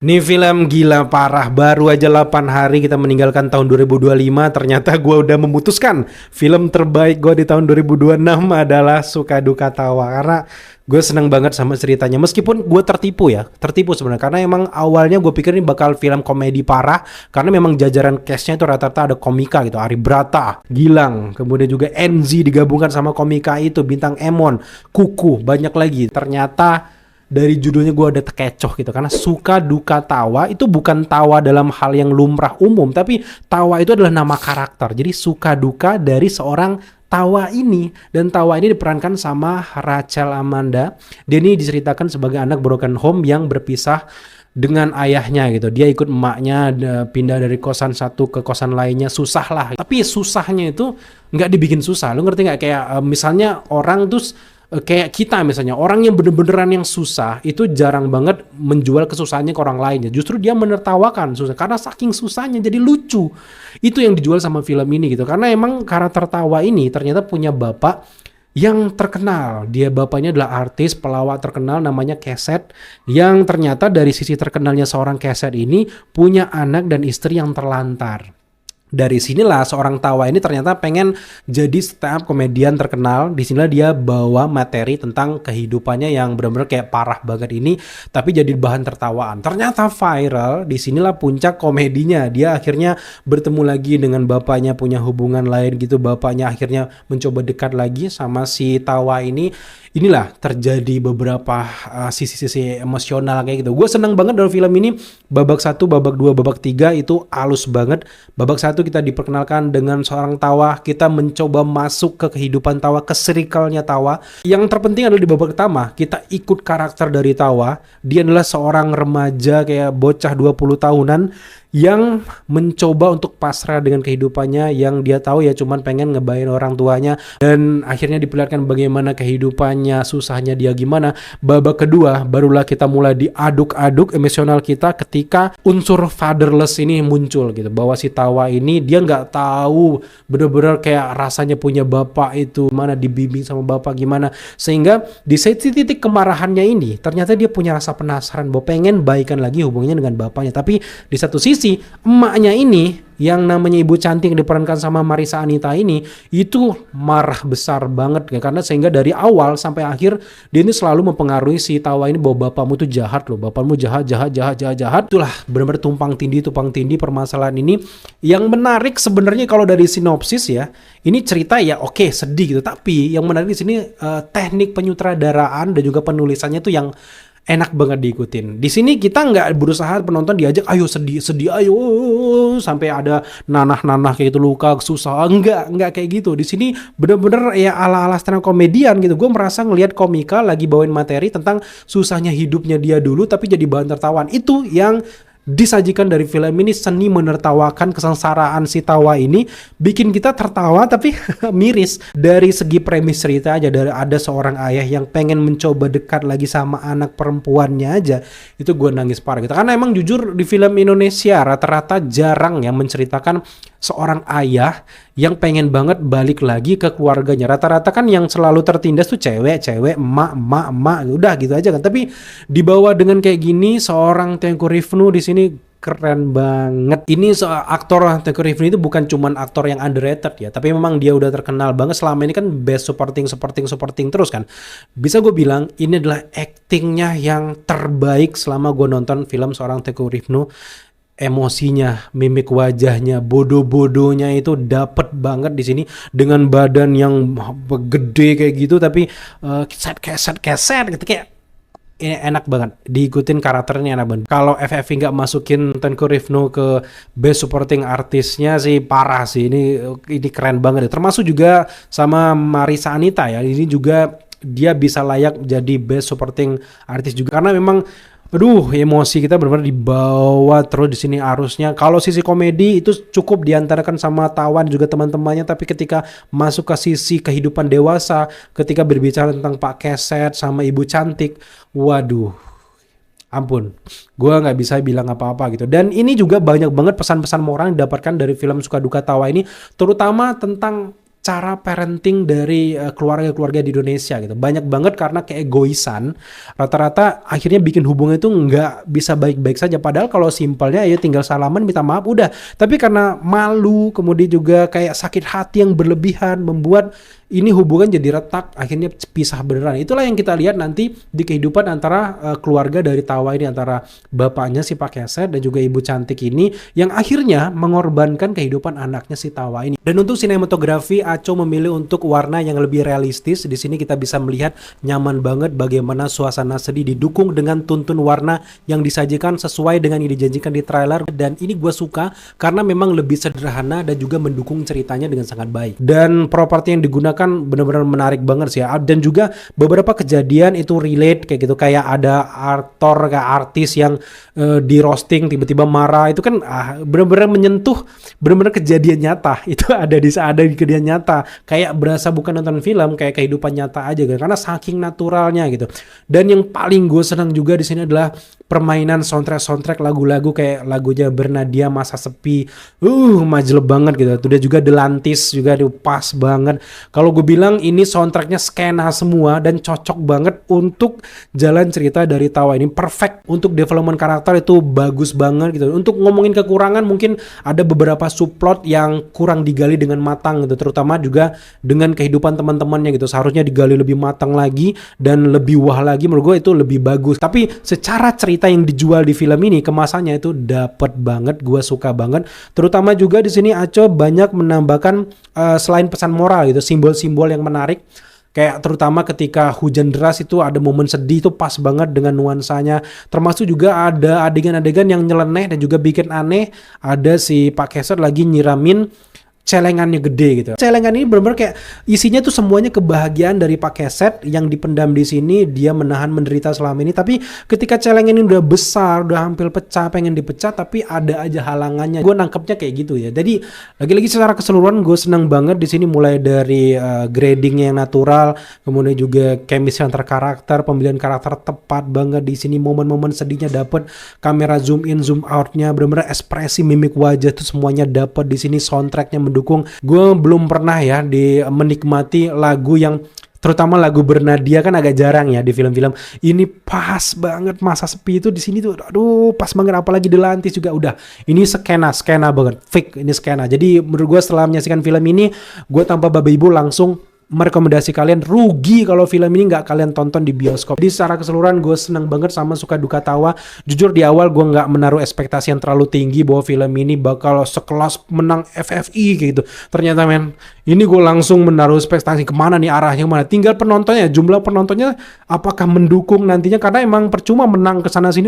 Ini film gila parah, baru aja 8 hari kita meninggalkan tahun 2025, ternyata gue udah memutuskan film terbaik gue di tahun 2026 adalah Suka Duka Tawa. Karena gue seneng banget sama ceritanya, meskipun gue tertipu sebenarnya. Karena emang awalnya gue pikir ini bakal film komedi parah, karena memang jajaran castnya itu rata-rata ada komika gitu, Ari Brata, Gilang, kemudian juga Enzi digabungkan sama komika itu, Bintang Emon, Kuku, banyak lagi. Ternyata dari judulnya gue ada terkecoh gitu, karena Suka Duka Tawa itu bukan tawa dalam hal yang lumrah umum, tapi tawa itu adalah nama karakter. Jadi suka duka dari seorang tawa ini, dan tawa ini diperankan sama Rachel Amanda. Dia ini diceritakan sebagai anak broken home yang berpisah dengan ayahnya gitu. Dia ikut emaknya pindah dari kosan satu ke kosan lainnya, susah lah. Tapi susahnya itu nggak dibikin susah. Lu ngerti nggak? Kayak misalnya orang tuh kayak kita misalnya, orang yang bener-beneran yang susah itu jarang banget menjual kesusahannya ke orang lain. Justru dia menertawakan susah karena saking susahnya jadi lucu. Itu yang dijual sama film ini gitu. Karena emang karakter tawa ini ternyata punya bapak yang terkenal. Dia bapaknya adalah artis pelawak terkenal namanya Keset, yang ternyata dari sisi terkenalnya seorang Keset ini punya anak dan istri yang terlantar. Dari sinilah seorang tawa ini ternyata pengen jadi stand up komedian terkenal. Di sinilah dia bawa materi tentang kehidupannya yang benar-benar kayak parah banget ini, tapi jadi bahan tertawaan. Ternyata viral. Di sinilah puncak komedinya. Dia akhirnya bertemu lagi dengan bapaknya, punya hubungan lain gitu. Bapaknya akhirnya mencoba dekat lagi sama si tawa ini. Inilah terjadi beberapa sisi-sisi emosional kayak gitu. Gue seneng banget dari film ini. Babak 1, babak 2, babak 3 itu halus banget. Babak 1 kita diperkenalkan dengan seorang tawa. Kita mencoba masuk ke kehidupan tawa, ke circle-nya tawa. Yang terpenting adalah di babak pertama, kita ikut karakter dari tawa. Dia adalah seorang remaja kayak bocah 20 tahunan yang mencoba untuk pasrah dengan kehidupannya, yang dia tahu ya cuman pengen ngebahayain orang tuanya, dan akhirnya diperlihatkan bagaimana kehidupannya, susahnya dia gimana. Babak kedua barulah kita mulai diaduk-aduk emosional kita ketika unsur fatherless ini muncul gitu, bahwa si tawa ini dia nggak tahu bener-bener kayak rasanya punya bapak itu mana, dibimbing sama bapak gimana, sehingga di titik kemarahannya ini ternyata dia punya rasa penasaran bahwa pengen baikan lagi hubungannya dengan bapaknya. Tapi di satu sisi emaknya ini yang namanya Ibu Cantik yang diperankan sama Marisa Anita ini itu marah besar banget ya, karena sehingga dari awal sampai akhir dia ini selalu mempengaruhi si tawa ini bahwa bapakmu tuh jahat loh, bapakmu jahat. Itulah benar-benar tumpang tindih permasalahan ini. Yang menarik sebenarnya kalau dari sinopsis ya, ini cerita ya oke, sedih gitu, tapi yang menarik di sini teknik penyutradaraan dan juga penulisannya tuh yang enak banget diikutin. Di sini kita nggak berusaha penonton diajak ayo sedih ayo sampai ada nanah kayak gitu, luka susah, enggak kayak gitu. Di sini bener-bener ya ala-ala stand up komedian gitu. Gue merasa ngelihat komika lagi bawain materi tentang susahnya hidupnya dia dulu tapi jadi bahan tertawaan. Itu yang disajikan dari film ini, seni menertawakan kesengsaraan si tawa ini, bikin kita tertawa tapi miris. Dari segi premis cerita aja, dari ada seorang ayah yang pengen mencoba dekat lagi sama anak perempuannya aja, itu gue nangis parah gitu. Karena emang jujur di film Indonesia rata-rata jarang yang menceritakan seorang ayah yang pengen banget balik lagi ke keluarganya. Rata-rata kan yang selalu tertindas tuh cewek, emak, udah gitu aja kan. Tapi dibawa dengan kayak gini, seorang Tengku Rifnu di sini keren banget. Ini aktor Tengku Rifnu itu bukan cuman aktor yang underrated ya, tapi memang dia udah terkenal banget selama ini kan, best supporting terus kan. Bisa gue bilang ini adalah actingnya yang terbaik selama gue nonton film seorang Tengku Rifnu. Emosinya, mimik wajahnya, bodoh-bodohnya itu dapet banget di sini, dengan badan yang gede kayak gitu tapi keset gitu, kayak ini enak banget diikutin, karakternya enak banget. Kalau FFI nggak masukin Tengku Rifnu ke best supporting artisnya sih parah sih. Ini keren banget. Termasuk juga sama Marisa Anita ya. Ini juga dia bisa layak jadi best supporting artis juga, karena memang aduh, emosi kita benar-benar dibawa terus di sini arusnya. Kalau sisi komedi itu cukup diantarakan sama Tawan juga teman-temannya, tapi ketika masuk ke sisi kehidupan dewasa, ketika berbicara tentang Pak Keset sama Ibu Cantik, waduh, ampun, gue nggak bisa bilang apa-apa gitu. Dan ini juga banyak banget pesan-pesan moral yang didapatkan dari film Suka Duka Tawa ini, terutama tentang cara parenting dari keluarga-keluarga di Indonesia gitu. Banyak banget karena keegoisan, rata-rata akhirnya bikin hubungan itu nggak bisa baik-baik saja. Padahal kalau simpelnya ya tinggal salaman minta maaf udah. Tapi karena malu, kemudian juga kayak sakit hati yang berlebihan membuat ini hubungan jadi retak, akhirnya pisah beneran. Itulah yang kita lihat nanti di kehidupan antara keluarga dari Tawa ini, antara bapaknya si Pak Keset dan juga ibu cantik ini yang akhirnya mengorbankan kehidupan anaknya si Tawa ini. Dan untuk sinematografi, Aco memilih untuk warna yang lebih realistis. Di sini kita bisa melihat nyaman banget bagaimana suasana sedih didukung dengan tuntun warna yang disajikan sesuai dengan yang dijanjikan di trailer. Dan ini gue suka karena memang lebih sederhana dan juga mendukung ceritanya dengan sangat baik. Dan properti yang digunakan benar-benar menarik banget sih ya. Dan juga beberapa kejadian itu relate kayak gitu, kayak ada aktor kayak artis yang di roasting tiba-tiba marah, itu kan benar-benar menyentuh, benar-benar kejadian nyata. Itu ada di kejadian nyata, kayak berasa bukan nonton film, kayak kehidupan nyata aja gitu, karena saking naturalnya gitu. Dan yang paling gue senang juga di sini adalah permainan soundtrack lagu-lagu kayak lagunya Bernadia Masa Sepi, majeleb banget gitu. Udah juga Delantis juga pas banget. Kalau gue bilang ini soundtracknya skena semua dan cocok banget untuk jalan cerita dari Tawa ini, perfect untuk development karakter itu bagus banget gitu. Untuk ngomongin kekurangan mungkin ada beberapa subplot yang kurang digali dengan matang gitu, terutama juga dengan kehidupan teman-temannya gitu. Seharusnya digali lebih matang lagi dan lebih wah lagi, menurut gue itu lebih bagus. Tapi secara cerita yang dijual di film ini, kemasannya itu dapet banget, gue suka banget. Terutama juga di sini Aco banyak menambahkan selain pesan moral gitu, simbol-simbol yang menarik. Kayak terutama ketika hujan deras itu ada momen sedih itu pas banget dengan nuansanya. Termasuk juga ada adegan-adegan yang nyeleneh dan juga bikin aneh. Ada si Pak Keset lagi nyiramin celengannya gede gitu. Celengan ini benar-benar kayak isinya tuh semuanya kebahagiaan dari Pak Keset yang dipendam di sini, dia menahan menderita selama ini. Tapi ketika celengan ini udah besar, udah hampir pecah, pengen dipecah, tapi ada aja halangannya. Gue nangkepnya kayak gitu ya. Jadi lagi-lagi secara keseluruhan gue senang banget di sini, mulai dari gradingnya yang natural, kemudian juga chemistry antar karakter, pemilihan karakter tepat banget di sini, momen-momen sedihnya dapet, kamera zoom in zoom outnya, benar-benar ekspresi mimik wajah tuh semuanya dapet di sini, soundtracknya mendukung. Gue belum pernah ya menikmati lagu yang, terutama lagu Bernadia kan agak jarang ya di film-film. Ini pas banget, Masa Sepi itu di sini tuh aduh pas banget, apalagi Delantis juga udah. Ini skena banget, fake ini skena. Jadi menurut gue setelah menyaksikan film ini, gue tanpa babi ibu langsung merekomendasi kalian, rugi kalau film ini nggak kalian tonton di bioskop. Jadi secara keseluruhan gue seneng banget sama Suka Duka Tawa. Jujur di awal gue nggak menaruh ekspektasi yang terlalu tinggi bahwa film ini bakal sekelas menang FFI kayak gitu. Ternyata men, ini gue langsung menaruh ekspektasi kemana nih, arahnya kemana. Tinggal penontonnya, jumlah penontonnya apakah mendukung nantinya, karena emang percuma menang kesana sini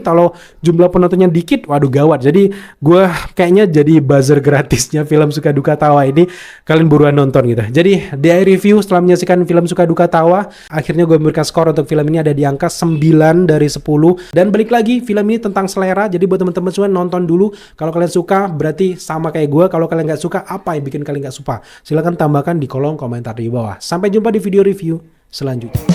kalau jumlah penontonnya dikit, waduh gawat. Jadi gue kayaknya jadi buzzer gratisnya film Suka Duka Tawa ini, kalian buruan nonton gitu. Jadi di review setelah menyaksikan film Suka Duka Tawa, akhirnya gue memberikan skor untuk film ini ada di angka 9 dari 10. Dan balik lagi, film ini tentang selera, jadi buat teman-teman semua nonton dulu. Kalau kalian suka berarti sama kayak gue, kalau kalian nggak suka apa yang bikin kalian nggak suka, silahkan tambahkan di kolom komentar di bawah. Sampai jumpa di video review selanjutnya.